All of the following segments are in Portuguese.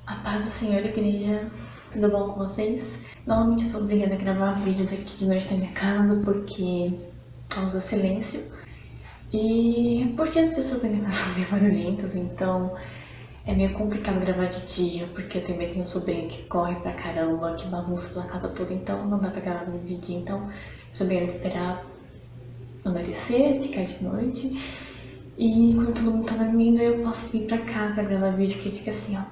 A paz do Senhor, igreja, tudo bom com vocês? Normalmente eu sou obrigada a gravar vídeos aqui de noite na minha casa porque causa silêncio e porque as pessoas da minha casa são meio barulhentas, então é meio complicado gravar de dia porque eu também tenho um sobrinho que corre pra caramba, que bagunça pela casa toda, então não dá pra gravar de dia, então eu sou obrigada a esperar anoitecer, ficar de noite e quando todo mundo tá dormindo eu posso vir pra cá pra gravar vídeo que fica assim, ó.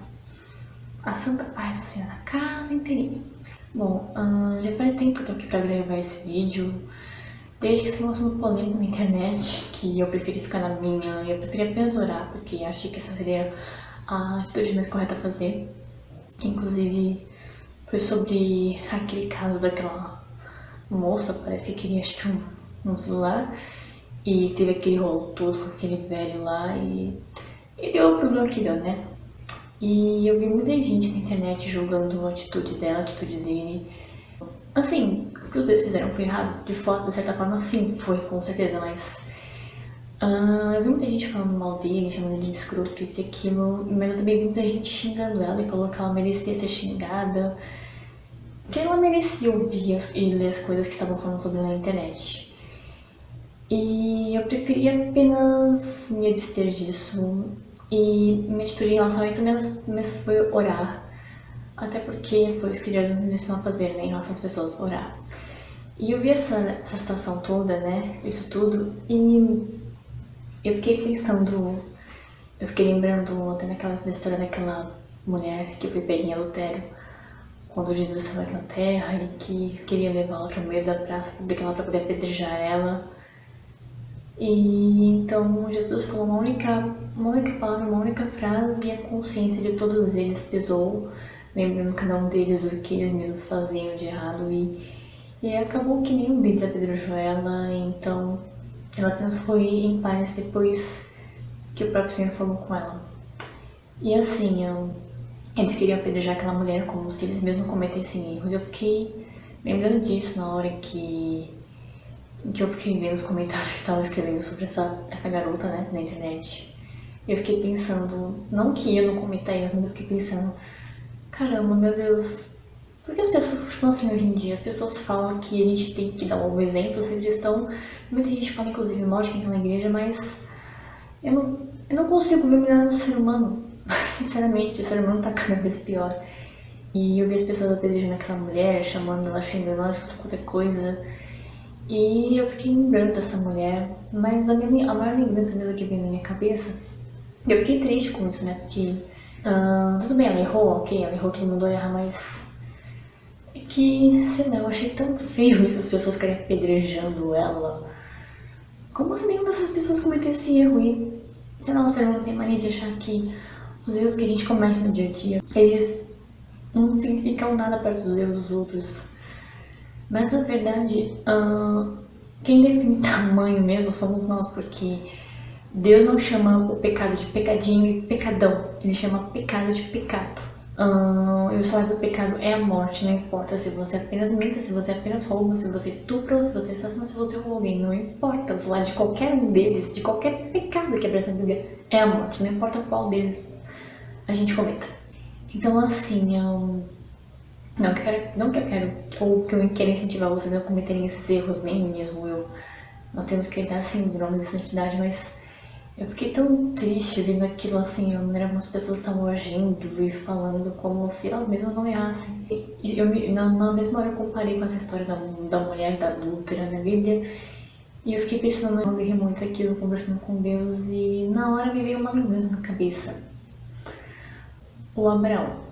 A santa paz do Senhor na casa inteirinha. Bom, já faz tempo que eu tô aqui pra gravar esse vídeo. Desde que estava mostrando polêmico na internet, que eu preferi ficar na minha, eu preferi apenas orar, porque achei que essa seria a atitude mais correta a fazer. Inclusive, foi sobre aquele caso daquela moça, parece que queria, acho que um celular, e teve aquele rolo todo com aquele velho lá, e deu o problema que deu, né? E eu vi muita gente na internet julgando a atitude dela, a atitude dele. Assim, o que os dois fizeram foi errado, de fato, de certa forma, sim, foi, com certeza, mas... eu vi muita gente falando mal dele, chamando ele de escroto, isso e aquilo, mas eu também vi muita gente xingando ela e falou que ela merecia ser xingada, que ela merecia ouvir e ler as coisas que estavam falando sobre ela na internet. E eu preferi apenas me abster disso. E minha atitude em relação a isso mesmo foi orar. Até porque foi isso que Jesus nos ensinou a fazer, né? Em relação às pessoas, orar. E eu vi essa situação toda, né? Isso tudo. E eu fiquei pensando... Eu fiquei lembrando até da história daquela mulher que foi pega em adultério. Quando Jesus estava aqui na terra e que queria levá-la para o meio da praça pública para poder apedrejar ela. E então Jesus falou uma única palavra, uma única frase, e a consciência de todos eles pesou, lembrando cada um deles o que eles mesmos faziam de errado, e acabou que nenhum deles apedrejou ela, então ela apenas foi em paz depois que o próprio Senhor falou com ela. E assim, eles queriam apedrejar aquela mulher como se eles mesmos cometessem erros. Eu fiquei lembrando disso na hora que eu fiquei vendo os comentários que estavam escrevendo sobre essa garota, né, na internet. Eu fiquei pensando, não que eu não cometa erros, mas eu fiquei pensando, caramba, meu Deus, por que as pessoas continuam assim hoje em dia? As pessoas falam que a gente tem que dar um exemplo, sempre estão... Muita gente fala, inclusive, mal de quem tá na igreja, mas eu não consigo ver melhor no ser humano. Sinceramente, o ser humano tá cada vez pior. E eu vi as pessoas apedrejando aquela mulher, chamando ela, xingando ela de tudo quanto é coisa. E eu fiquei lembrando dessa mulher, mas a maior lembrança mesmo que veio na minha cabeça, eu fiquei triste com isso, né, porque tudo bem, ela errou, ok, ela errou, todo mundo erra, mas é que, sei lá, eu achei tão feio essas pessoas ficarem apedrejando ela, como se nenhuma dessas pessoas cometesse erro, e sei lá, o ser humano tem mania de achar que os erros que a gente comete no dia a dia, eles não significam nada perto dos erros dos outros. Mas na verdade, quem define tamanho mesmo somos nós, porque Deus não chama o pecado de pecadinho e pecadão, ele chama pecado de pecado. E o salário do pecado é a morte, não importa se você apenas minta, se você apenas rouba, se você estupra ou se você assassina, se você rouba alguém, não importa. O salário de qualquer um deles, de qualquer pecado que aparece na Bíblia, é a morte, não importa qual deles a gente cometa. Então assim, não que eu quero, ou que eu quero incentivar vocês a cometerem esses erros, nem mesmo eu. Nós temos que dar síndrome de santidade, mas eu fiquei tão triste vendo aquilo assim, a maneira como as pessoas estavam agindo e falando como se elas mesmas não errassem. E na mesma hora eu comparei com essa história da mulher da adúltera na Bíblia, e eu fiquei pensando no remotos aquilo, conversando com Deus, e na hora me veio uma lembrança na cabeça. O Abraão.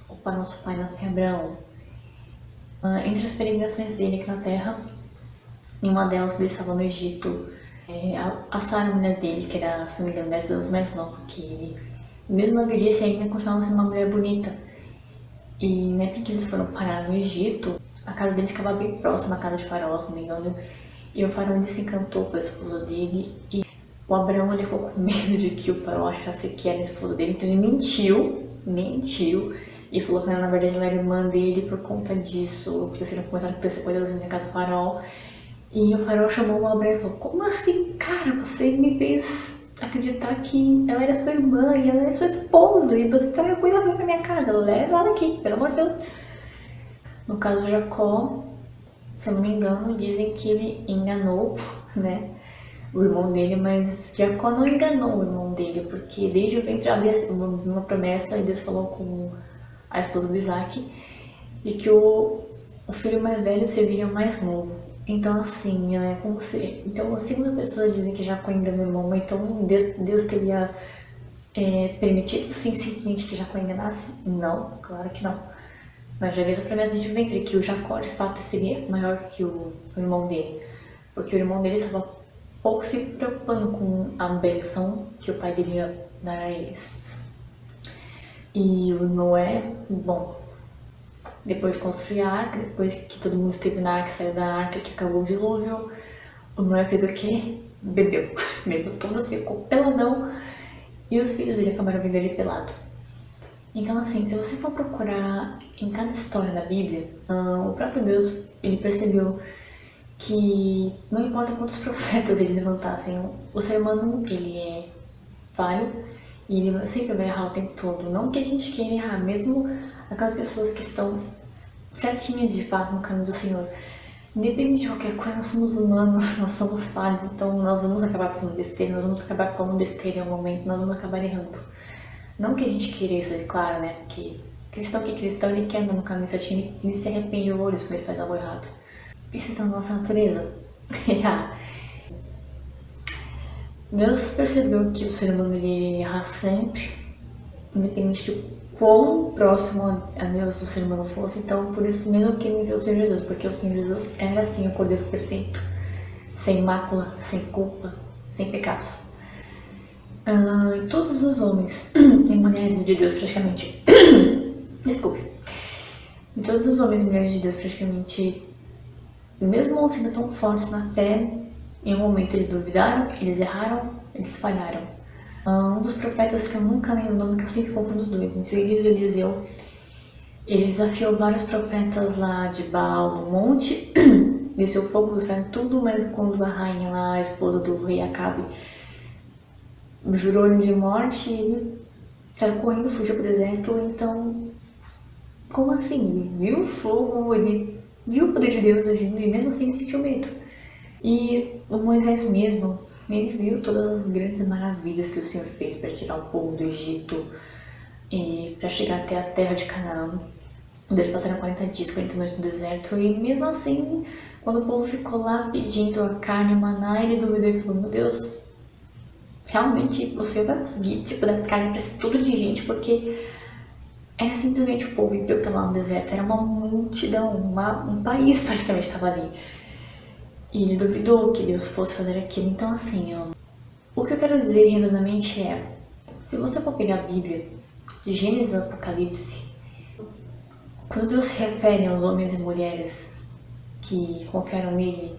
O nosso pai Abraão, entre as peregrinações dele aqui na terra, em uma delas ele estava no Egito, a Sara, a mulher dele, que era, se não me engano, 10 anos mais nova que ele, mesmo na velhice ainda continuava sendo uma mulher bonita. E na época que eles foram parar no Egito, a casa deles ficava bem próxima à casa de Faraó, se não me engano, e o Faraó ele se encantou pela esposa dele, e o Abraão ele ficou com medo de que o Faraó achasse que era a esposa dele, então ele mentiu, e falou que na verdade ela era irmã dele por conta disso, começaram a acontecer coisas na casa do Faraó. E o Faraó chamou o Abraão e falou, como assim, cara, você me fez acreditar que ela era sua irmã e ela é sua esposa e você tá cuidando pra minha casa, leva ela aqui, pelo amor de Deus. No caso do Jacó, se eu não me engano, dizem que ele enganou, né, o irmão dele, mas Jacó não enganou o irmão dele, porque desde o ventre havia uma promessa e Deus falou com a esposa do Isaac de que o filho mais velho serviria o mais novo. Então assim, é como se... Então, segundo as pessoas dizem que Jacó enganou o irmão, então Deus teria permitido sim, simplesmente que Jacó enganasse? Não, claro que não. Mas já fez a promessa desde o ventre que o Jacó de fato seria maior que o irmão dele, porque o irmão dele estava pouco se preocupando com a bênção que o pai dele ia dar a eles. E o Noé, bom, depois de construir a arca, depois que todo mundo esteve na arca, saiu da arca, que acabou o dilúvio, o Noé fez o quê? Bebeu. Bebeu todas, ficou peladão, e os filhos dele acabaram vendo ele pelado. Então assim, se você for procurar em cada história da Bíblia, o próprio Deus, ele percebeu que não importa quantos profetas ele levantassem, o ser humano, ele é falho e ele sempre vai errar o tempo todo. Não que a gente queira errar, mesmo aquelas pessoas que estão certinhas de fato no caminho do Senhor. Independente de qualquer coisa, nós somos humanos, nós somos falhos, então nós vamos acabar fazendo besteira, nós vamos acabar falando besteira em algum momento, nós vamos acabar errando. Não que a gente queira isso, é claro, né? Porque cristão que é cristão, ele quer andar no caminho certinho, ele se arrepende horrores quando ele faz algo errado. Isso está na nossa natureza. Deus percebeu que o ser humano ele ia errar sempre, independente de quão próximo a Deus o ser humano fosse. Então, por isso mesmo que ele enviou o Senhor Jesus, porque o Senhor Jesus era assim o Cordeiro perfeito, sem mácula, sem culpa, sem pecados. Todos os homens e mulheres de Deus praticamente desculpe, e todos os homens e mulheres de Deus praticamente, mesmo sendo tão fortes na fé, em um momento eles duvidaram, eles erraram, eles falharam. Um dos profetas que eu nunca lembro o nome, que eu sempre confundo os dois, entre Elias e Eliseu, ele desafiou vários profetas lá de Baal no monte, desceu fogo do céu tudo, mas quando a rainha lá, a esposa do rei Acabe, jurou ele de morte, ele saiu correndo, fugiu pro deserto. Então, como assim? Ele viu o fogo, ele viu o poder de Deus agindo e mesmo assim ele sentiu medo. E o Moisés mesmo, ele viu todas as grandes maravilhas que o Senhor fez para tirar o povo do Egito e para chegar até a terra de Canaã. Eles passaram 40 dias, 40 noites no deserto, e mesmo assim, quando o povo ficou lá pedindo a carne, o maná, ele duvidou e falou: meu Deus, realmente o Senhor vai conseguir dar carne para esse tudo de gente, porque era simplesmente o povo hebreu que estava lá no deserto, era uma multidão, um país praticamente estava ali. E ele duvidou que Deus fosse fazer aquilo. Então assim, o que eu quero dizer resumidamente é, se você for pegar a Bíblia, de Gênesis ao Apocalipse, quando Deus se refere aos homens e mulheres que confiaram nele,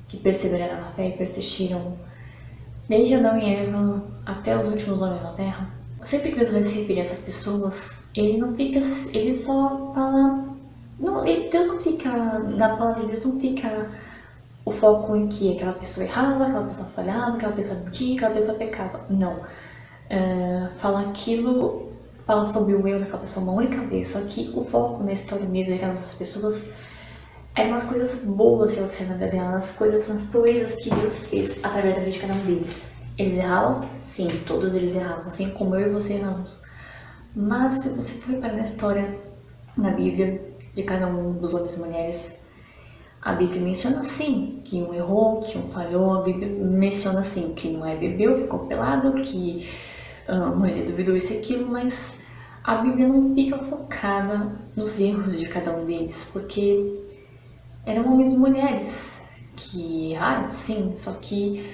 que perseveraram na fé e persistiram, desde Adão e Eva até os últimos homens na Terra, sempre que Deus vai se referir a essas pessoas, ele só fala, Deus não fica, na palavra de Deus não fica o foco em que aquela pessoa errava, aquela pessoa falhava, aquela pessoa mentia, aquela pessoa pecava. Não. Fala sobre o eu daquela pessoa uma única vez, só que o foco na história mesmo daquelas pessoas eram as coisas boas que aconteceram na vida delas, as coisas, as proezas que Deus fez através da vida de cada um deles. Eles erravam? Sim, todos eles erravam, assim como eu e você erramos. Mas se você for reparar na história, na Bíblia, de cada um dos homens e mulheres, a Bíblia menciona sim que um errou, que um falhou. A Bíblia menciona sim que Noé bebeu, ficou pelado, que Moisés duvidou isso e aquilo, mas a Bíblia não fica focada nos erros de cada um deles, porque eram homens e mulheres que erraram, sim, só que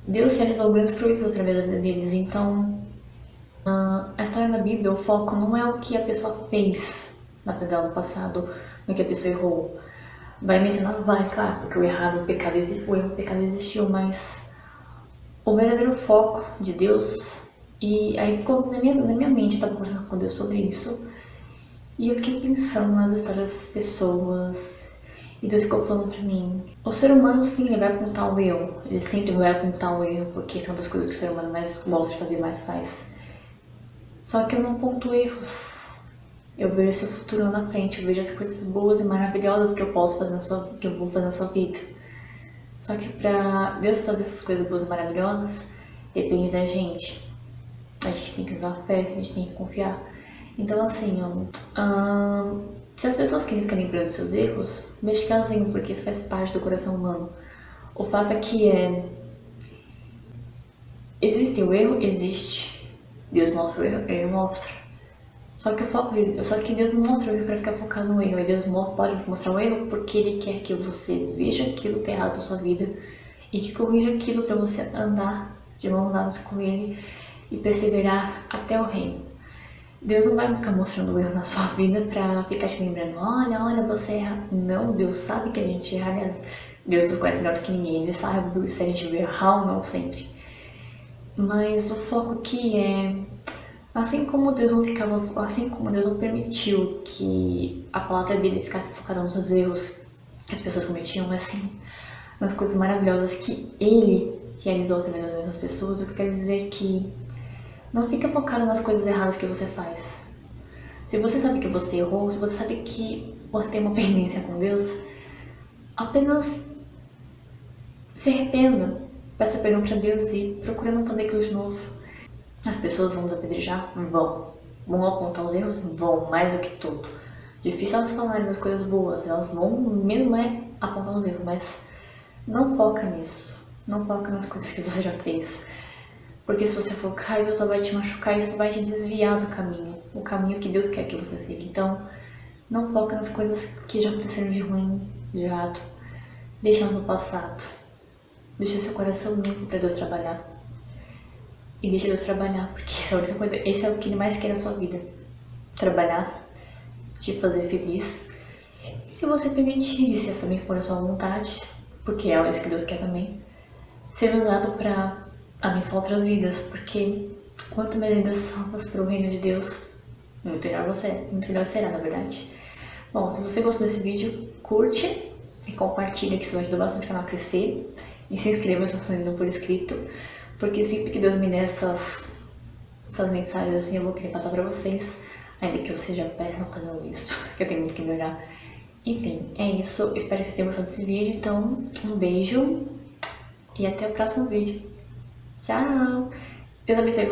Deus realizou grandes proezas através da vida deles. Então, a história da Bíblia, o foco não é o que a pessoa fez na vida dela no passado, no que a pessoa errou. Vai mencionar, vai, claro, porque o errado, o pecado existiu, mas o verdadeiro foco de Deus, e aí ficou na minha mente, eu estava conversando com Deus sobre isso, e eu fiquei pensando nas histórias dessas pessoas, E Deus ficou falando pra mim, o ser humano sim, ele vai apontar o erro. Ele sempre vai apontar o erro, porque são das coisas que o ser humano mais gosta de fazer, mais faz. Só que eu não aponto erros. Eu vejo seu futuro lá na frente, eu vejo as coisas boas e maravilhosas que eu posso fazer que eu vou fazer na sua vida. Só que pra Deus fazer essas coisas boas e maravilhosas, depende da gente. A gente tem que usar fé, a gente tem que confiar. Então assim, se as pessoas querem ficar lembrando dos seus erros, deixe que elas lembrem, porque isso faz parte do coração humano. O fato é que existe o erro, existe. Deus mostra o erro, ele mostra. Só que Deus não mostra o erro para ficar focado no erro. Deus pode mostrar o erro porque Ele quer que você veja aquilo que tá errado na sua vida e que corrija aquilo para você andar de mãos dadas com Ele e perseverar até o reino. Deus não vai ficar mostrando o erro na sua vida pra ficar te lembrando, olha, você erra. Não, Deus sabe que a gente erra, aliás, Deus nos conhece melhor do que ninguém, Ele sabe se a gente vai errar ou não sempre. Mas o foco aqui assim como Deus não permitiu que a palavra dele ficasse focada nos seus erros que as pessoas cometiam, mas sim nas coisas maravilhosas que Ele realizou também nas mesmas pessoas, o que eu quero dizer é que não fica focado nas coisas erradas que você faz. Se você sabe que você errou, se você sabe que você tem uma pendência com Deus, apenas se arrependa, peça perdão para Deus e procure não fazer aquilo de novo. As pessoas vão nos apedrejar? Vão apontar os erros? Vão, mais do que tudo. Difícil elas falarem das coisas boas, elas vão mesmo apontar os erros, mas não foca nisso. Não foca nas coisas que você já fez. Porque se você focar, isso só vai te machucar, isso vai te desviar do caminho. O caminho que Deus quer que você siga. Então, não foca nas coisas que já aconteceram de ruim, de errado. Deixa elas no passado. Deixa seu coração limpo para Deus trabalhar. E deixa Deus trabalhar, porque essa é a única coisa, esse é o que Ele mais quer na sua vida. Trabalhar, te fazer feliz. E se você permitir, se essa também for a sua vontade, porque é isso que Deus quer também, ser usado para abençoar outras vidas, porque quanto mais vidas salvas para o reino de Deus, muito melhor será, na verdade. Bom, se você gostou desse vídeo, curte e compartilha, que isso vai ajudar bastante o canal a crescer. E se inscreva se você ainda não for inscrito, porque sempre que Deus me der essas mensagens assim, eu vou querer passar pra vocês, ainda que eu seja péssima fazendo isso, porque eu tenho muito que melhorar. Enfim, é isso. Espero que vocês tenham gostado desse vídeo. Então, um beijo e até o próximo vídeo. Tchau! Deus abençoe.